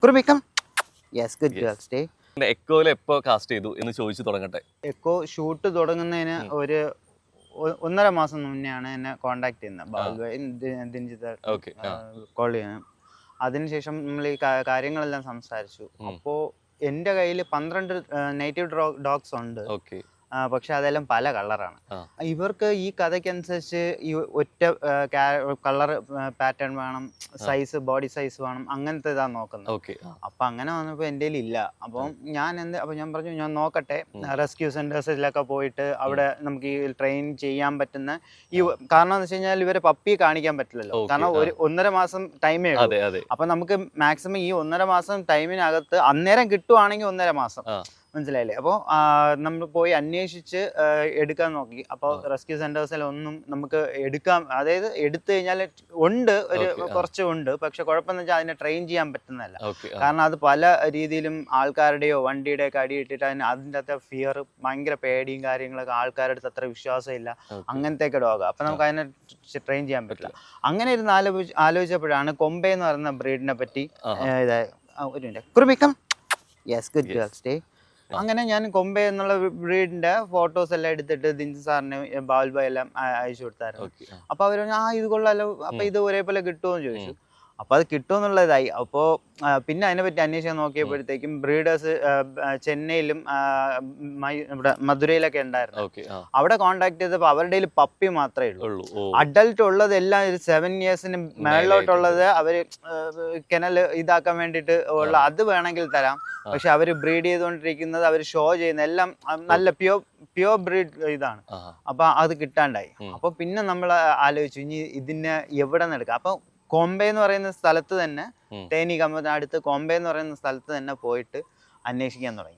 Could come? Yes, good girl. Stay. എക്കോയിൽ എപ്പോ cast ചെയ്തു എന്ന് ചോദിച്ചു തുടങ്ങട്ടെ. എക്കോ ഷൂട്ട് തുടങ്ങുന്നതിന് ഒരു 1.5 മാസം മുന്നെയാണ് എന്നെ കോണ്ടാക്ട് ചെയ്യുന്നത്. ദിൻജിത്ത് കോൾ ചെയ്യാൻ. അതിനുശേഷം നമ്മൾ ഈ കാര്യങ്ങളെല്ലാം സംസാരിച്ചു. അപ്പോൾ എൻ്റെ കയ്യിൽ 12 നേറ്റീവ് ഡോഗ്സ് ഉണ്ട്. പക്ഷെ അതെല്ലാം പല കളറാണ്. ഇവർക്ക് ഈ കഥയ്ക്കനുസരിച്ച് ഈ ഒറ്റ കളർ പാറ്റേൺ വേണം, സൈസ് ബോഡി സൈസ് വേണം, അങ്ങനത്തെ ഇതാണ് നോക്കുന്നത്. അപ്പൊ അങ്ങനെ വന്നപ്പോൾ എൻ്റെ ഇല്ല. അപ്പം ഞാൻ പറഞ്ഞു ഞാൻ നോക്കട്ടെ, റെസ്ക്യൂ സെന്റേഴ്സിലൊക്കെ പോയിട്ട് അവിടെ നമുക്ക് ഈ ട്രെയിൻ ചെയ്യാൻ പറ്റുന്ന ഈ കാരണം എന്ന് വെച്ച് കഴിഞ്ഞാൽ ഇവരെ പപ്പി കാണിക്കാൻ പറ്റില്ലല്ലോ, കാരണം 1.5 മാസം ടൈമേ ഉള്ളൂ. അപ്പൊ നമുക്ക് മാക്സിമം ഈ 1.5 മാസം ടൈമിനകത്ത് അന്നേരം കിട്ടുവാണെങ്കിൽ 1.5 മാസം, മനസ്സിലായില്ലേ? അപ്പോൾ നമ്മൾ പോയി അന്വേഷിച്ച് എടുക്കാൻ നോക്കി. അപ്പോൾ റെസ്ക്യൂ സെന്റേഴ്സിലൊന്നും നമുക്ക് എടുക്കാം, അതായത് എടുത്തു കഴിഞ്ഞാൽ ഉണ്ട്, കുറച്ച് ഉണ്ട്, പക്ഷെ കുഴപ്പമെന്ന് വെച്ചാൽ അതിനെ ട്രെയിൻ ചെയ്യാൻ പറ്റുന്നതല്ല. കാരണം അത് പല രീതിയിലും ആൾക്കാരുടെയോ വണ്ടിയുടെയോ ഒക്കെ അടിയിട്ടിട്ട് അതിൻ്റെ അകത്തെ ഫിയർ, ഭയങ്കര പേടിയും കാര്യങ്ങളൊക്കെ, ആൾക്കാരുടെ അടുത്ത് അത്ര വിശ്വാസമില്ല, അങ്ങനത്തെയൊക്കെ ഡോഗ. അപ്പം നമുക്ക് അതിനെ ട്രെയിൻ ചെയ്യാൻ പറ്റില്ല. അങ്ങനെ ഇരുന്ന് ആലോചിച്ചപ്പോഴാണ് കൊമ്പെ എന്ന് പറയുന്ന ബ്രീഡിനെ പറ്റി ഒരു മിനിറ്റ് കുറിപ്പിക്കാം. Yes, good girl, stay. അങ്ങനെ ഞാൻ കൊമ്പെ എന്നുള്ള ബ്രീഡിന്റെ ഫോട്ടോസ് എല്ലാം എടുത്തിട്ട് ദിൻജി സാറിന് ബാൽ ബോയ് എല്ലാം അയച്ചു കൊടുത്തായിരുന്നു. അപ്പൊ അവര് ഇത് കൊള്ളാലോ, അപ്പൊ ഇത് ഒരേപോലെ കിട്ടുമോ എന്ന് ചോദിച്ചു. അപ്പൊ അത് കിട്ടുമെന്നുള്ളതായി. അപ്പോൾ പിന്നെ അതിനെപ്പറ്റി അന്വേഷിക്കാൻ നോക്കിയപ്പോഴത്തേക്കും ബ്രീഡേഴ്സ് ചെന്നൈയിലും ഇവിടെ മധുരയിലൊക്കെ ഉണ്ടായിരുന്നു. അവിടെ കോണ്ടാക്ട് ചെയ്തപ്പോൾ അവരുടെ പപ്പി മാത്രമേ ഉള്ളൂ. അഡൽട്ട് ഉള്ളത് എല്ലാം ഒരു 7 ഇയേഴ്സിന് മേളിലോട്ടുള്ളത് അവര് കെനൽ ഇതാക്കാൻ വേണ്ടിയിട്ട് ഉള്ള അത് വേണമെങ്കിൽ തരാം. പക്ഷെ അവര് ബ്രീഡ് ചെയ്തുകൊണ്ടിരിക്കുന്നത്, അവർ ഷോ ചെയ്യുന്ന എല്ലാം നല്ല പ്യോർ ബ്രീഡ് ഇതാണ്. അപ്പൊ അത് കിട്ടാണ്ടായി. അപ്പൊ പിന്നെ നമ്മൾ ആലോചിച്ചു ഇനി ഇതിനെ എവിടെ നിന്ന് എടുക്കാം. അപ്പൊ കോമ്പെ എന്ന് പറയുന്ന സ്ഥലത്ത് തന്നെ, തേനി കമ്പത്തിന് അടുത്ത് കോമ്പെ എന്ന് പറയുന്ന സ്ഥലത്ത് തന്നെ പോയിട്ട് അന്വേഷിക്കാൻ തുടങ്ങി.